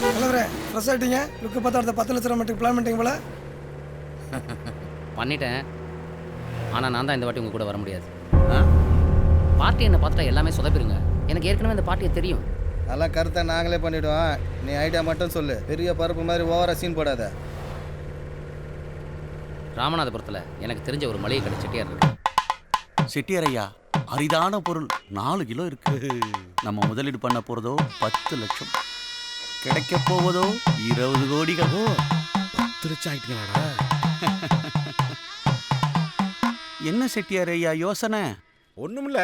தலைவரே ஃப்ரெஷ் ஆகிட்டீங்க. லுக்கு பார்த்தா அடுத்த 10 லட்சம் மட்டும் பிளான் பண்ணிட்டீங்க போல. பண்ணிட்டேன். ஆனால் நான் தான் இந்த வாட்டி உங்கள் கூட வர முடியாது. பார்ட்டி என்னை பார்த்துட்டா எல்லாமே சொதப்பிடுங்க. எனக்கு ஏற்கனவே இந்த பார்ட்டியை தெரியும். நல்லா கருத்தை நாங்களே பண்ணிவிடுவோம். நீ ஐடியா மட்டும் சொல்லு. பெரிய பருப்பு மாதிரி ஓவரா சீன் போடாத. ராமநாதபுரத்தில் எனக்கு தெரிஞ்ச ஒரு மளிகை கடை செட்டியார் இருக்கு. செட்டியார் ஐயா, அரிதான பொருள் 4 கிலோ இருக்கு. நம்ம முதலீடு பண்ண போறதோ 10 லட்சம், கிடைக்க போவதோ 20 கோடிகள். 10 லட்சம் ஆயிட்டீங்களாடா? என்ன செட்டியார் ஐயா யோசனை? ஒண்ணுமில்ல,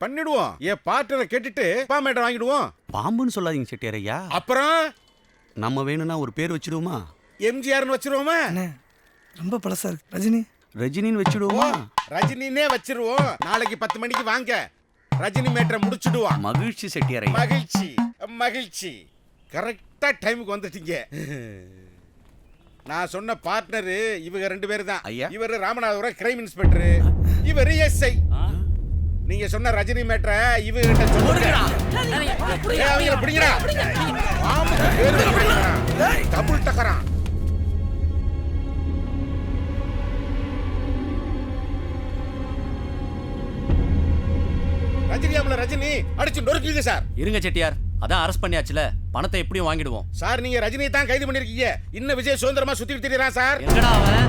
பண்ணிடுவோம். என் பார்ட்னரை கேட்டுட்டு பாமேட்டர் வாங்கிடுவோம். பாம்புன்னு சொல்லாதீங்க செட்டியார் ஐயா. அப்புறம் நம்ம வேணும்னா ஒரு பேர் வச்சிடுவோமா? எம்ஜிஆர்னு வச்சிருவோமா? அண்ணே ரொம்ப பழசா இருக்கு. ரஜினி ரஜினின்னு வச்சிடுவோமா? ரஜினினே வச்சிருவோம். நாளைக்கு 10 மணிக்கு வாங்க. ரஜினி மேட்டரை முடிச்சிடுவோம். மகிழ்ச்சி செட்டியார் ஐயா. மகிழ்ச்சி மகிழ்ச்சி. கரெக்டா டைமுக்கு வந்துட்டீங்க. நான் சொன்ன பார்ட்னரு இவங்க 2 பேர் தான். ஐயா. இவர் ராமநாதபுரம் கிரைம் இன்ஸ்பெக்டர், இவர் எஸ்ஐ. நீங்க சொன்ன ரஜினி மேட்டரை இவங்க கிட்ட சொல்லுங்க. அவங்கள பிடிங்கடா. பாம்புக்கு பேரு வைக்கிறான். டபுள் டக்கரான். ரஜினியாமல ரஜினி அடிச்சு நொறுக்குது சார். இருங்க செட்டியார், அதான் அரெஸ்ட் பண்ணியாச்சுல, பணத்தை எப்படியும் வாங்கிடுவோம். சார் நீங்க ரஜினியை தான் கைது பண்ணிருக்கீங்க. இன்னும் விஜய் சுதந்திரமா சுத்திட்டு திரியறான் சார். எங்கடா அவன்?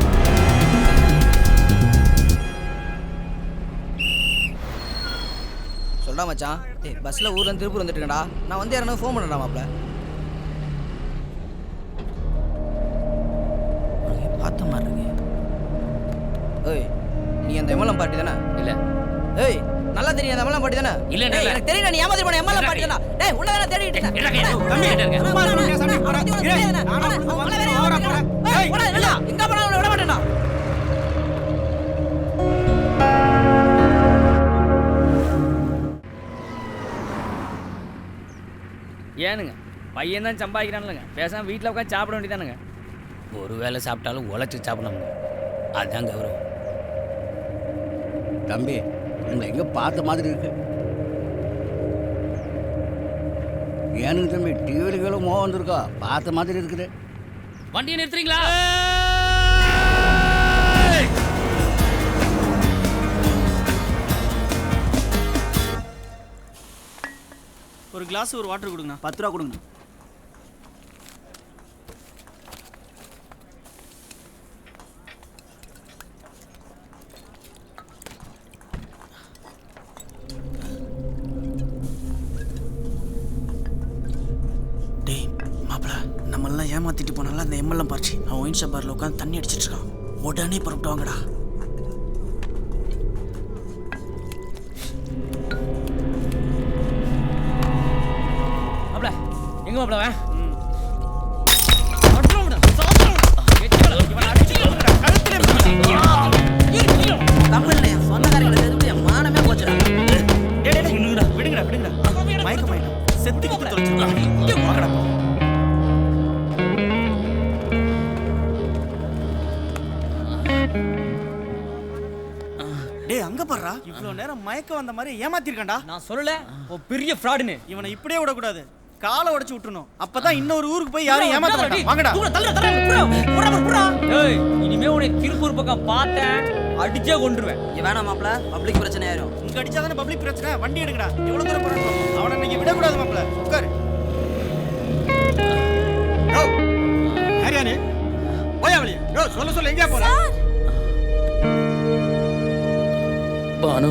சொல்றா மச்சான். பஸ்ல ஊர்ல இருந்து திருப்பூர் வந்துட்டு இருக்கடா. நான் வந்து யாரனா ஃபோன் பண்ணடா மாப்ள. பார்த்த மாதிரி இருக்கு. ஏய் நீ அந்த எம்எல்ஏ பார்ட்டி தானே? இல்ல. ஏய் நல்லா தெரியும் அந்த எம்எல்ஏ பார்ட்டி தானே? இல்ல எனக்கு தெரியும். நீ ஏமாத்தி போன எம்எல்ஏ பார்ட்டி தானே? டேய் உள்ள தான தேடிட்டு இருக்க. ஏய் போடா இல்ல எங்க போனாலும் விட மாட்டேன்டா. ஏனுங்க பையன் தான் சம்பாதிக்கிறானுங்க, பேசாமல் வீட்டில் உட்காந்து சாப்பிட வேண்டியதானுங்க. ஒரு வேளை சாப்பிட்டாலும் உழைச்சி சாப்பிடணுங்க, அதுதான் கௌரவம். தம்பி உங்களை எங்கே பார்த்த மாதிரி இருக்கு. ஏனுங்க தம்பி டிவிகளும் மோகம் வந்திருக்கா? பார்த்த மாதிரி இருக்குது. வண்டியை நிறுத்துறீங்களா? ஒரு கிளாஸ் ஒரு வாட்டர் கொடுங்கண்ணா. 10 ரூபா கொடுங்க. டேய் மாப்பிள, நம்மளாம் ஏமாத்திட்டு போனால அந்த எம்எல்ஏ பார்ட்டி அவன் ஒயின் ஷாப் பார்ல உட்காந்து தண்ணி அடிச்சிட்டு இருக்கான். உடனே புறப்பட்டு வாங்கடா. மாப்பிள எங்க மாப்பிள அவன்? தமிழ்ல என் சொந்தக்காரங்களை தெரிஞ்சு என் மானமே போச்சுடா. விடுங்கடா விடுங்கடா. மயக்கம் செத்துக்கிட்டு தொலைச்சிடா. டேய் அங்க பாருடா, இவ்வளவு நேரம் மயக்கம் வந்த மாதிரி ஏமாத்திருக்கான்டா. நான் சொல்லல ஓ பெரிய ஃப்ராடுன்னு. இவனை இப்படியே விடக்கூடாது, காலை உடைச்சு விட்டுறணும். அப்பதான் இன்னொரு ஊருக்கு போய் யாரும் ஏமாத்த மாட்டாங்க. வாங்கடா. ஏய் இனிமே உன்னை திருப்பூர் பக்கம் பார்த்தேன் அடிச்சே கொண்டுருவேன். வேணாம் மாப்ள, பப்ளிக் பிரச்சனை ஆயிரும். இங்க அடிச்சாதானே பப்ளிக் பிரச்சனை. வண்டி எடுங்கடா. எவ்வளவு தூரம் போறான்னு பாப்போம். அவனை நீங்க விடக்கூடாது மாப்ள. உட்காரு. ஹரியானே போயா வெளிய. சொல்ல எங்க போற? பானு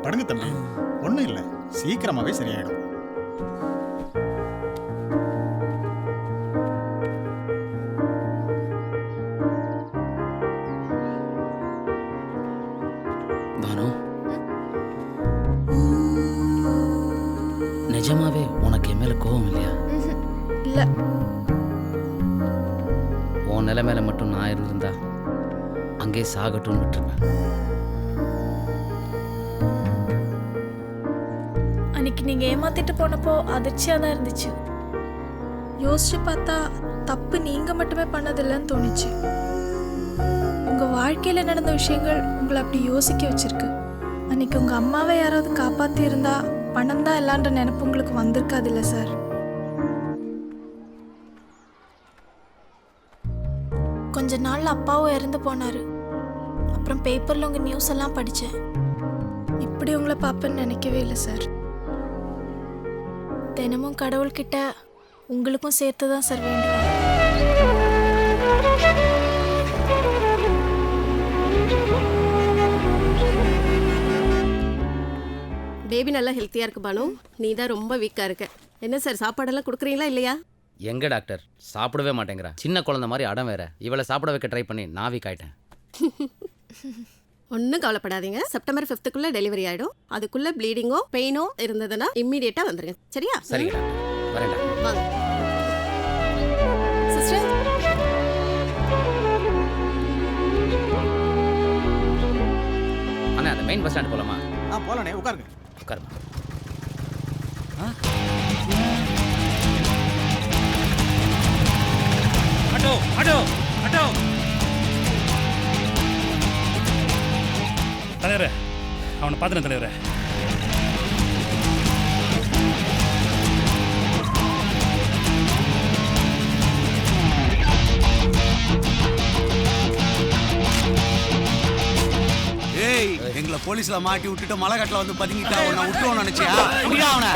படுங்க தம்பி, ஒன்றும் இல்லை, சீக்கிரமாவே சரியாயிடும். பானு, நிஜமாவே உனக்கு என் மேல கோவம் இல்லையா? இல்ல. உன் நிலைமையில மட்டும் நான் இருந்திருந்தா அங்கே சாகட்டும்னு விட்டுருப்பேன். அன்னைக்கு நீங்க ஏமாத்திட்டு போனப்போ அதிர்ச்சியா தான் இருந்துச்சு. யோசிச்சு பார்த்தா தப்பு நீங்க மட்டுமே பண்ணதில்லைன்னு தோணுச்சு. உங்க வாழ்க்கையில நடந்த விஷயங்கள் உங்களை அப்படி யோசிக்க வச்சிருக்கு. அன்னைக்கு உங்க அம்மாவை யாராவது காப்பாத்தி இருந்தா பணம் தான் எல்லான்ற நினைப்பு உங்களுக்கு வந்திருக்காது இல்ல சார்? கொஞ்ச நாள்ல அப்பாவும் இறந்து போனாரு. அப்புறம் பேப்பர்ல உங்க நியூஸ் எல்லாம் படிச்சேன். இப்படி உங்களை பார்ப்பேன்னு நினைக்கவே இல்லை சார். தினமும் கடவுள்கிட்ட உங்களுக்கும் சேர்த்து தான் சார் வேண்டுவேன். பேபி நல்லா ஹெல்த்தியாக இருக்கு பானு. நீ தான் ரொம்ப வீக்காக இருக்க. என்ன சார் சாப்பாடெல்லாம் கொடுக்குறீங்களா இல்லையா? எங்க டாக்டர் சாப்பிடவே மாட்டேங்கிறா. சின்ன குழந்தை மாதிரி அடம் வேற. இவளை சாப்பிட வைக்க ட்ரை பண்ணி நான் வீக் ஆயிட்டேன். ஒன்றும் கவலைப்படாதீங்க. செப்டம்பர் 5th டெலிவரி ஆகிடும். அதுக்குள்ளே ப்ளீடிங்கோ பெயினோ இருந்ததுன்னா இம்மீடியட்டாக வந்துடுங்க. சரியா? சரிங்க டாக்டர், வரேன் டாக்டர். வாங்க சிஸ்டர். அண்ணா அந்த மெயின் பஸ் ஸ்டாண்ட் போலாமா? போலானே, உட்காருங்க. உட்காருமா. Auto auto auto. தலைவரே, அவனை பார்த்துனேன் தலைவரே. ஏய், எங்களை போலீஸ்ல மாட்டி விட்டுட்டு மலை கட்டில வந்து பதுங்கிட்டா உன்னை விட்டுவோம் நினைச்சியா? அவனை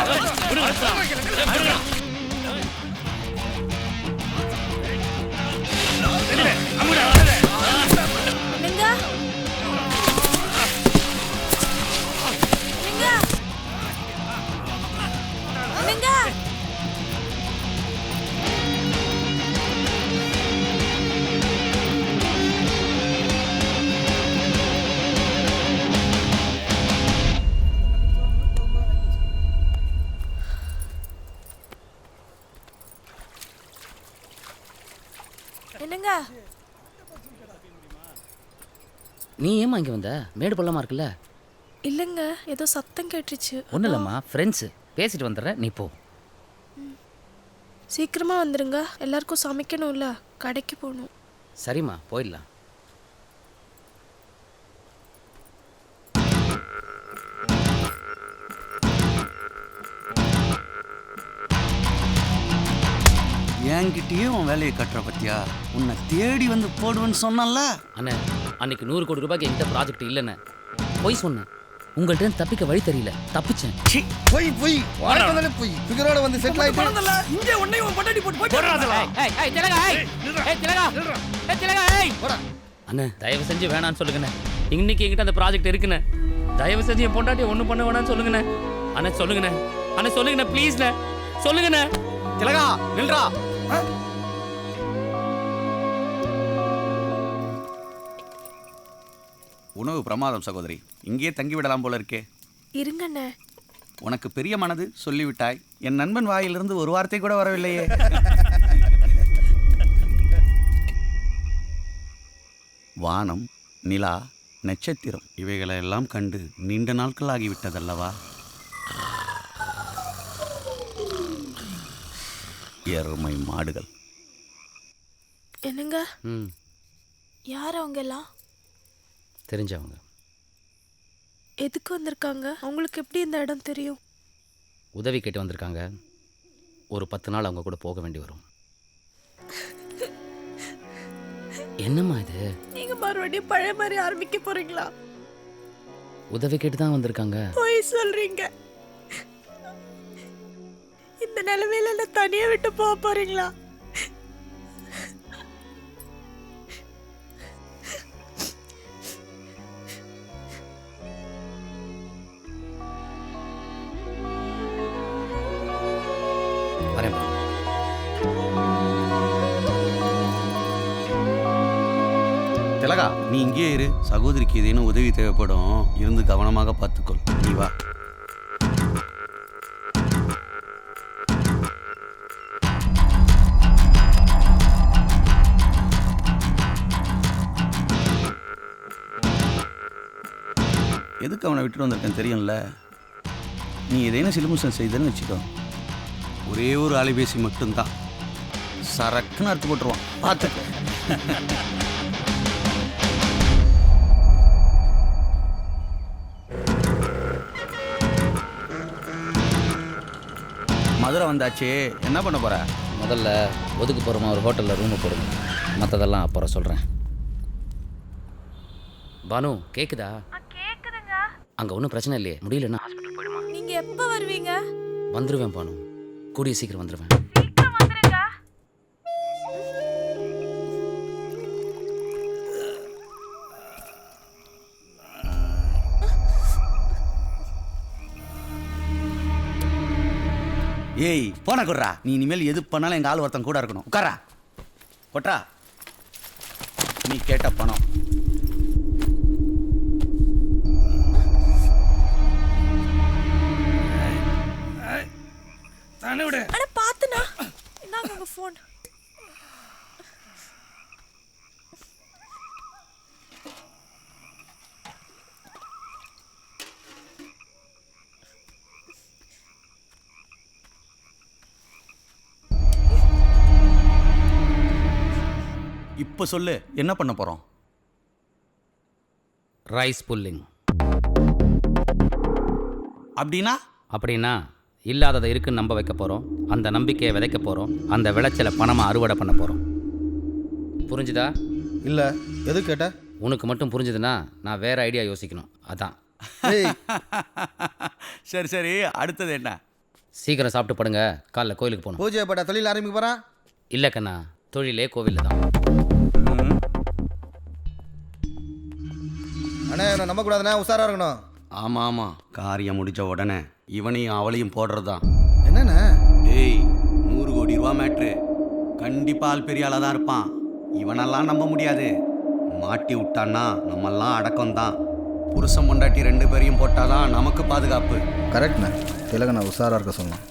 என்னங்க? நீ ஏமா இங்கே வந்த? மேடு பள்ளமா இருக்குல்ல? இல்லைங்க, ஏதோ சத்தம் கேட்டுச்சு. ஒன்றும் இல்லைம்மா, ஃப்ரெண்ட்ஸு பேசிட்டு வந்துடுறேன், நீ போ. சீக்கிரமா வந்துருங்க, எல்லாருக்கும் சமைக்கணும்ல, கடைக்கு போகணும். சரிம்மா, போயிடலாம். என்கிட்டயும் உன் வேலையை கட்டுற பத்தியா? உன்னை தேடி வந்து போடுவேன்னு சொன்னல. அண்ணே, அன்னைக்கு 100 கோடி ரூபாய்க்கு என்கிட்ட ப்ராஜெக்ட் இல்லைண்ணே. போய் சொன்னேன். உங்கள்கிட்ட தப்பிக்க வழி தெரியல, தப்பிச்சேன். போய் வாழ்க்கை போய் ஃபிகரோட வந்து செட்டில் ஆயிட்டு இங்கே உன்னை உன் பொண்டாட்டி போட்டு போய் அண்ணே, தயவு செஞ்சு வேணான்னு சொல்லுங்கண்ணே. இன்னைக்கு என்கிட்ட அந்த ப்ராஜெக்ட் இருக்குண்ணே. தயவு செஞ்சு என் பொண்டாட்டி ஒன்றும் பண்ண வேணான்னு சொல்லுங்கண்ணே. அண்ணே சொல்லுங்கண்ணே, அண்ணே சொல்லுங்கண்ணே, ப்ளீஸ்ண்ணே, சொல்லுங்கண்ணே. திலகா நில்றா. உணவு பிரமாதம் சகோதரி. இங்கே தங்கி விடலாம் போல இருக்கே. இருங்கண்ணே. உனக்கு பெரிய மனது, சொல்லிவிட்டாய். என் நண்பன் வாயிலிருந்து ஒரு வார்த்தை கூட வரவில்லையே. வானம், நிலா, நட்சத்திரம் இவைகளெல்லாம் கண்டு நீண்ட நாட்கள் ஆகிவிட்டதல்லவா? எருமை மாடுகள். என்னங்க? யார் அவங்க எல்லாம்? தெரிஞ்சவங்க. எதுக்கு வந்திருக்காங்க? அவங்களுக்கு எப்படி இந்த இடம் தெரியும்? உதவி கேட்டு வந்திருக்காங்க. ஒரு 10 நாள் அவங்க கூட போக வேண்டி வரும். என்னம்மா இது? நீங்க மறுபடியும் பழைய மாதிரி ஆரம்பிக்க போறீங்களா? உதவி கேட்டு தான் வந்திருக்காங்க. போய் சொல்றீங்க. இந்த நிலைமையில என்ன தனியா விட்டு போக போறீங்களா? திலகா, நீ இங்கே இரு. சகோதரிக்கு ஏதேனும் உதவி தேவைப்படும். இருந்து கவனமாக பார்த்துக்கொள். நீ வா. எதுக்கு அவனை விட்டுட்டு வந்திருக்கேன் தெரியும்ல? நீ ஏதேனும் சிலுமிஷம் செய்தன்னு வச்சுக்கோ. ஒரே ஒரு அலைபேசி மட்டும்தான். சரக்குன்னு அறுத்து போட்டுருவான். பார்த்துக்கோ. மதுரை வந்தாச்சு, என்ன பண்ண போற? முதல்ல ஒதுக்கு போகிறோமா ஒரு ஹோட்டலில் ரூமு போடுங்க, மற்றதெல்லாம் அப்புறம் சொல்கிறேன். பானு கேக்குதா? கேக்குதுங்க. அங்கே ஒன்றும் பிரச்சனை இல்லையே, முடியலன்னா ஹாஸ்பிட்டல் போயிடுமா? நீங்க எப்போ வருவீங்க? வந்துடுவேன் பானு, கூடிய சீக்கிரம் வந்துடுவேன். சீக்கிரம் வந்துருங்க. ஏய் போன குட்ரா, நீ இனிமேல் எது பண்ணாலும் எங்கள் ஆள் ஒருத்தன் கூட இருக்கணும். உட்காரா கொட்ரா. நீ கேட்ட பணம் தானே விடு. அட பாத்துனா இந்தாங்க உங்க ஃபோன். இப்போ சொல்லு, என்ன பண்ண போகிறோம்? Rice pulling. அப்படின்னா? அப்படின்னா இல்லாததை இருக்குன்னு நம்ப வைக்க போகிறோம், அந்த நம்பிக்கையை விதைக்க போகிறோம், அந்த விளைச்சலை பணமாக அறுவடை பண்ண போகிறோம். புரிஞ்சுதா? இல்லை, எது கேட்ட? உனக்கு மட்டும் புரிஞ்சுதுன்னா நான் வேறு ஐடியா யோசிக்கணும், அதான். சரி சரி, அடுத்தது என்ன? சீக்கிரம் சாப்பிட்டு படுங்க, காலைல கோயிலுக்கு போகணும். பூஜை பட்ட தொழில் ஆரம்பிக்க போகிறான். இல்லை கண்ணா, தொழிலே கோவிலில் தான். அண்ணா இவனை நம்பக்கூடாதுண்ணா, உஷாராக இருக்கணும். ஆமாம் ஆமாம், காரியம் முடிஞ்ச உடனே இவனையும் அவளையும் போடுறது தான். என்னண்ணா? ஏய், 100 கோடி ரூபா மேட்ரு. கண்டிப்பாக ஆள் பெரிய ஆளாக தான் இருப்பான். இவனெல்லாம் நம்ப முடியாது. மாட்டி விட்டான்னா நம்மெல்லாம் அடக்கம்தான். புருஷன் பொண்டாட்டி 2 பேரையும் போட்டாதான் நமக்கு பாதுகாப்பு. கரெக்ட்ண்ணா, திலகண்ணா உஷாராக இருக்க சொல்லலாம்.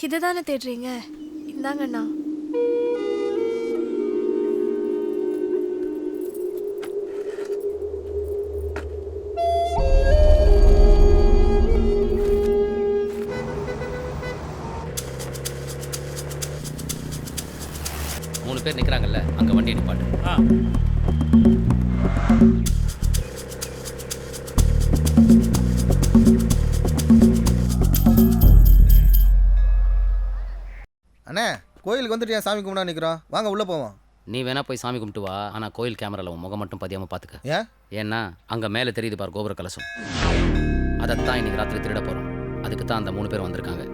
இதை தானே தேடுறீங்க? இந்தாங்கண்ணா. மூணு பேர் நிற்கிறாங்கல்ல, அங்கே வண்டி நிப்பாட்டு. அண்ணே, கோயிலுக்கு வந்துட்டு ஏன் சாமி கும்பிடா நிற்கிறோம்? வாங்க உள்ளே போவோம். நீ வேணா போய் சாமி கும்பிட்டு வா, ஆனால் கோயில் கேமராவில் உன் முகம் மட்டும் பதியாமல் பார்த்துக்க. ஏன்? ஏன்னா அங்கே மேலே தெரியுது பார் கோபுர கலசம், அதைத்தான் இன்னைக்கு ராத்திரி திருட போகிறோம். அதுக்கு தான் அந்த 3 பேர் வந்திருக்காங்க.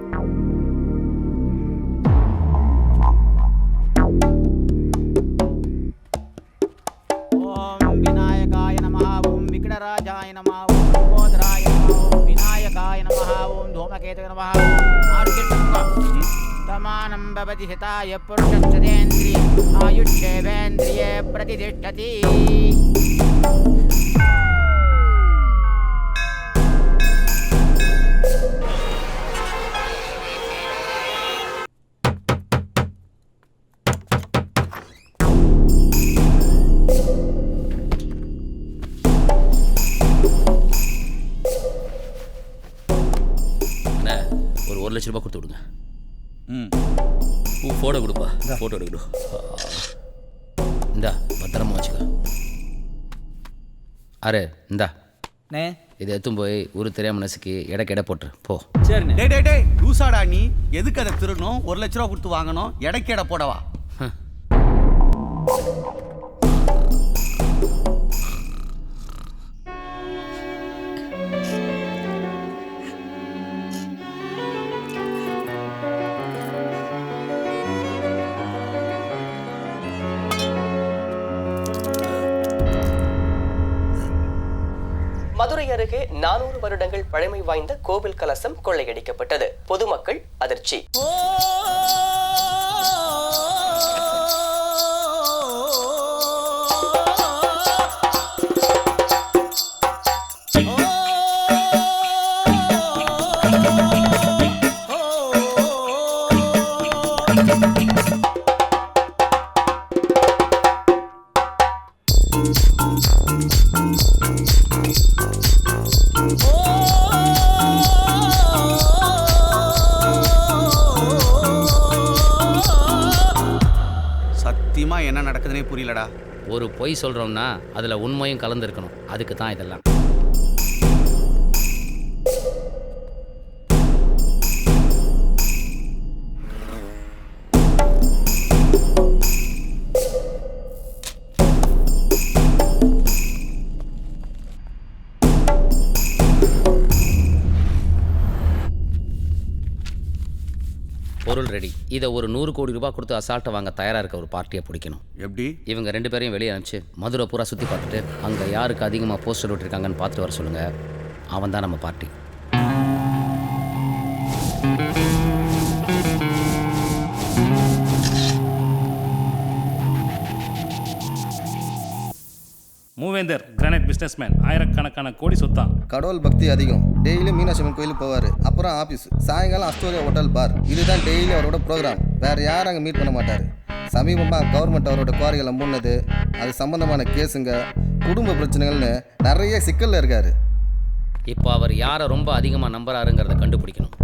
ஓம் விநாயகாய நமஹ, ஓம் விக்னராஜாய நமஹ, ஓம் லம்போதராய நமஹ, ஓம் விநாயகாய நமஹ, ஓம் தூமகேதவே நமஹ, ஆரோக்கியம் தமானம் பவதி ஹிதாய புருஷஸ்தேந்திரியே ஆயுஷ்யேவேந்திரியே பிரதிதிஷ்டதி. ஒரு 1 லட்ச ரூபாய் கொடுத்து விடுங்க. ம், ஃபோட்டோ கொடுப்பா, ஃபோட்டோ எடுக்கணும். இந்தா பத்திரமா வச்சுக்க. அரே இந்தா, இதை எடுத்தும் போய் ஊரு தெரியாம நசுக்கி எடை போட்டுரு போ. சரிண்ணே. டேய் டேய் டேய், லூசாடா நீ? எதுக்கு அதை திருடணும்? 1 லட்ச ரூபா கொடுத்து வாங்கணும், எடைக்கு எடை போடவா? மதுரை அருகே 400 வருடங்கள் பழமை வாய்ந்த கோவில் கலசம் கொள்ளையடிக்கப்பட்டது. பொதுமக்கள் அதிர்ச்சி. நடக்குதுன்னே புரியலடா. ஒரு பொய் சொல்கிறோம்னா அதில் உண்மையும் கலந்துருக்கணும். அதுக்கு தான் இதெல்லாம். பொருள் ரெடி. இதை ஒரு 100 கோடி ரூபாய் கொடுத்து அசால்ட்டை வாங்க தயாராக இருக்க ஒரு பார்ட்டியை பிடிக்கணும். எப்படி? இவங்க 2 பேரையும் வெளியே அனுப்பிச்சு மதுரை பூரா சுற்றி பார்த்துட்டு அங்கே யாருக்கு அதிகமாக போஸ்டர் விட்டுருக்காங்கன்னு பார்த்துட்டு வர சொல்லுங்கள். அவன் தான் நம்ம பார்ட்டி. மூவேந்தர் கிரானைட் பிஸ்னஸ்மேன், ஆயிரக்கணக்கான கோடி சொத்தான். கடவுள் பக்தி அதிகம். டெய்லி மீனாட்சி அம்மன் கோயிலுக்கு போவார். அப்புறம் ஆஃபீஸ், சாயங்காலம் அஸ்டோரியா ஹோட்டல் பார். இதுதான் டெய்லி அவரோட ப்ரோக்ராம். வேறு யாரும் அங்கே மீட் பண்ண மாட்டார். சமீபமாக கவர்மெண்ட் அவரோட குவாரிகளை நம்பினது, அது சம்மந்தமான கேஸுங்க, குடும்ப பிரச்சனைகள்னு நிறைய சிக்கலில் இருக்கார். இப்போ அவர் யாரை ரொம்ப அதிகமாக நம்புறாருங்கிறத கண்டுபிடிக்கணும்.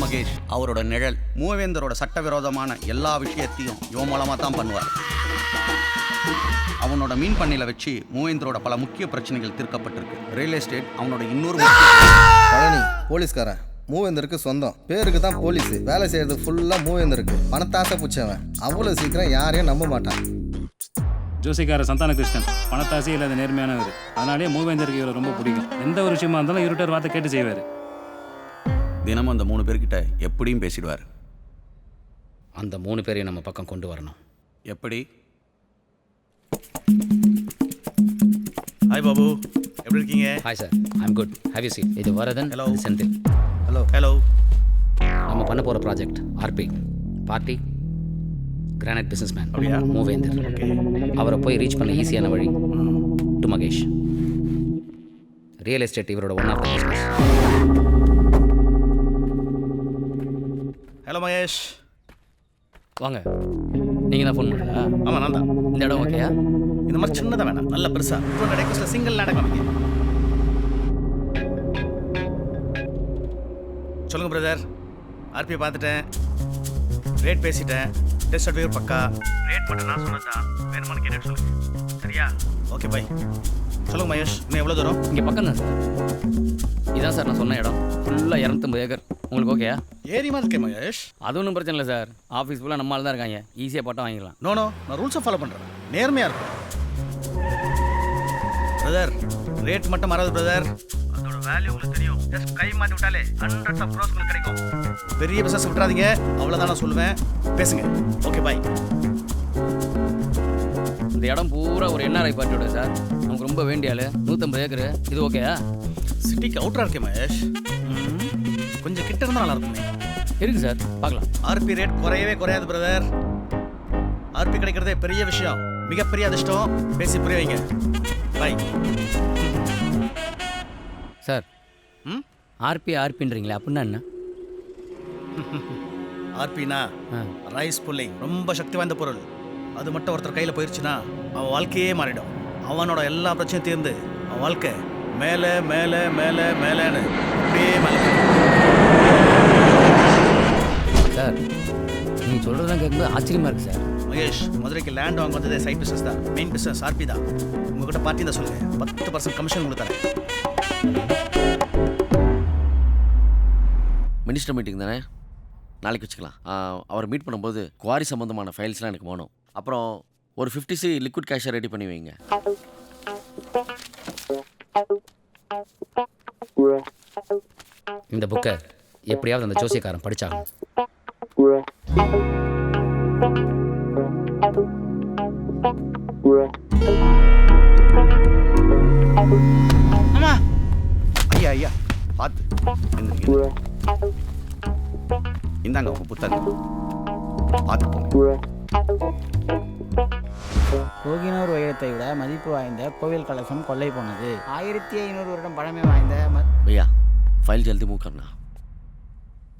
மகேஷ், அவரோட நிழல் மூவேந்தரோட சட்டவிரோதமான எல்லா விஷயத்தையும் இவன் மூலமாக தான் பண்ணுவார். அவனோட மீன் பண்ணையில் வச்சு மூவேந்தரோட பல முக்கிய பிரச்சனைகள் தீர்க்கப்பட்டிருக்கு. ரியல் எஸ்டேட் அவனோட இன்னொரு பழனி போலீஸ்காரன் மூவேந்தருக்கு சொந்தம். பேருக்கு தான் போலீஸ், வேலை செய்யறது ஃபுல்லாக மூவேந்தருக்கு. பணத்தாசை பிடிச்சவன். அவ்வளோ சீக்கிரம் யாரையும் நம்ப மாட்டான். ஜோசிக்கார சந்தான கிருஷ்ணன் பணத்தாசையே இல்லாத நேர்மையானவர். அதனாலே மூவேந்தருக்கு இவரை ரொம்ப பிடிக்கும். எந்த ஒரு விஷயமா இருந்தாலும் இவர்கிட்ட வார்த்தை கேட்டு செய்வார். தினமும் அந்த 3 பேர்கிட்ட எப்படியும் பேசிடுவார். அந்த 3 பேரையும் நம்ம பக்கம் கொண்டு வரணும். எப்படி? ஹாய் பாபு, எப்படி இருக்கீங்க? Hi sir, I'm good. Have you seen? இது வரதன், இது செந்தில். ஹலோ. ஹலோ. நம்ம பண்ண போகிற project RP. Party granite businessman Moovendhar. அவரை போய் ரீச் பண்ண ஈஸியான வழி டு மகேஷ். ரியல் எஸ்டேட் இவரோட one of the business. Hello Mahesh. வாங்க. நீங்கள் தான் ஃபோன் பண்ணுறா? ஆமாம், நான் தான். இந்த இடம் ஓகேயா? இந்த மாதிரி சின்னதாக வேணாம், நல்ல பெருசா. இப்போ ரெக்வஸ்ட்டில் சிங்கிள் நடக்கும். சொல்லுங்கள் பிரதர். ஆர்பியை பார்த்துட்டேன், ரேட் பேசிட்டேன், டெஸ்ட் சர்டிஃபிகேட் பக்கா. ரேட் மட்டும் நான் சொன்னதா, வேணுமான்னு கேட்டு சொல்லுங்கள். சரியா? Okay bye. சொல்லுங்கள் மகேஷ், இன்னும் எவ்வளோ தூரம்? இங்கே பக்கம் தான் சார். இதான் சார் நான் சொன்ன இடம். ஃபுல்லாக 250 ஏக்கர். உங்களுக்கு ஓகேயா? ஏரி மாதிரி இருக்கே மகேஷ். அது ஒன்றும் பிரச்சனை இல்லை சார். ஆஃபீஸ் ஃபுல்லாக நம்மளால தான் இருக்காங்க. ஈஸியாக பட்டம் வாங்கிக்கலாம். நோ, நான் ரூல்ஸை ஃபாலோ பண்ணுறேன். நேர்மையாக இருக்கும் பிரதர். ரேட் மட்டும் மாறாது பிரதர். அதோட வேல்யூ உங்களுக்கு தெரியும். ஜஸ்ட் கை மாற்றி விட்டாலே ஹண்ட்ரட்ஸ் ஆஃப் க்ரோஸ் உங்களுக்கு கிடைக்கும். பெரிய பிஸ்னஸ் விட்டுறாதீங்க, அவ்வளோதான் நான் சொல்லுவேன். பேசுங்க. Okay bye. இந்த இடம் பூரா ஒரு என்ஆர்ஐ பார்ட்டியோட சார். நமக்கு ரொம்ப வேண்டிய ஆள். 150 ஏக்கரு. இது ஓகேயா? சிட்டிக்கு அவுட்டராக இருக்கே மகேஷ். கொஞ்சம் கிட்ட இருந்தால் நல்லா இருக்குமே. இருக்குது சார், பார்க்கலாம். ஆர்பி ரேட் குறையவே குறையாது பிரதர். ஆர்பி கிடைக்கிறதே பெரிய விஷயம், மிகப்பெரிய அதிர்ஷ்டம். பேசி புரிய வைங்க. Bye sir. ஆர்பின்றீங்களே, அப்படின்னா என்ன? ஆர்பினா ரைஸ் புல்லிங், ரொம்ப சக்தி வாய்ந்த பொருள். அது மட்டும் ஒருத்தர் கையில் போயிடுச்சுன்னா அவன் வாழ்க்கையே மாறிடும். அவனோட எல்லா பிரச்சனையும் தீர்ந்து அவன் வாழ்க்கை மேலே மேலே மேலே மேலேன்னு அப்படியே மேலே. சார், நீங்கள் சொல்கிறதெல்லாம் கேட்கும்போது ஆச்சரியமாக இருக்குது சார். மகேஷ், மதுரைக்கு லேண்ட் வாங்க வந்ததே சைட் பிஸ்னஸ் தான். மெயின் பிஸ்னஸ் ஆர்பி தான். உங்கள்கிட்ட பார்ட்டி தான் சொல்லுங்கள். 10% கமிஷன் உங்களுக்கு தரேன். மினிஸ்டர் மீட்டிங் தானே, நாளைக்கு வச்சுக்கலாம். அவர் மீட் பண்ணும்போது குவாரி சம்மந்தமான ஃபைல்ஸ்லாம் எனக்கு வேணும். அப்புறம் ஒரு 50C லிக்விட் கேஷை ரெடி பண்ணி வைங்க. இந்த புக்கை எப்படியாவது அந்த ஜோசியக்காரன் படிச்சாகணும். பார்த்து எந்திரிங்க. இந்தாங்க உங்க புத்தகம், பார்த்து போங்க. கோகினூர் வைரத்தை விட மதிப்பு வாய்ந்த கோவில் கலசம் கொள்ளை போனது. 1500 வருடம் பழமை வாய்ந்த भैया फाइल जल्दी मूव करना.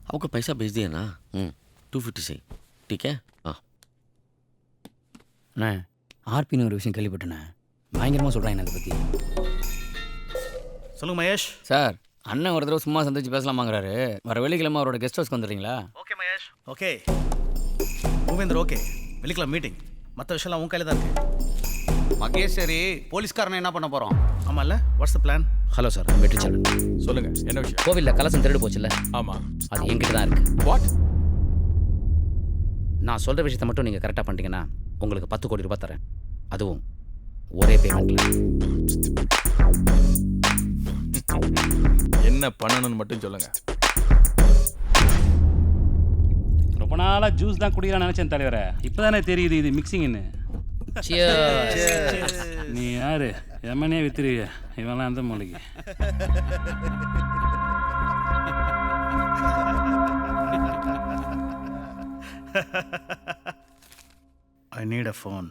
आपको पैसा भेज दिया ना. 250 से ठीक है. हाँ அண்ணே ஆர்பின்னு ஒரு விஷயம் கேள்விப்பட்டேண்ணே, பயங்கரமாக சொல்கிறாங்க அதை பற்றி. சொல்லுங்க மகேஷ். சார் அண்ணன் ஒரு தடவை சும்மா சந்திச்சு பேசலாமாங்கிறாரு. வர வெள்ளிக்கிழமை அவரோட கெஸ்ட் ஹவுஸ்க்கு வந்துடுறீங்களா? ஓகே மகேஷ். ஓகே மூவேந்தர். ஓகே வெள்ளிக்கிழமை மீட்டிங். மற்ற விஷயம்லாம் உன் கையில் தான் இருக்கு. மகேஸ்வரி போலீஸ்காரனை என்ன பண்ண போகிறோம்? ஆமாம் இல்லை, what's the plan? Hello sir, வெற்றி செல்வன். சொல்லுங்க, என்ன விஷயம்? கோவிலில் கலசம் திருடு போச்சுல்ல? ஆமாம். அது என்கிட்ட தான் இருக்கு. வாட்? நான் சொல்கிற விஷயத்தை மட்டும் நீங்கள் கரெக்டாக பண்ணிட்டீங்கன்னா உங்களுக்கு 10 கோடி ரூபாய் தரேன், அதுவும் ஒரே பேமெண்ட்டில். என்ன பண்ணணும்னு மட்டும் சொல்லுங்க. ரொம்ப நாளாக ஜூஸ் தான் குடிக்கிறான்னு நினச்சேன் தலைவரை. இப்போ தானே தெரியுது இது மிக்சிங்னு. நீ யாரு எமனே வித்துருவிய, இவெல்லாம் அந்த மொழிக்கு. I need a phone.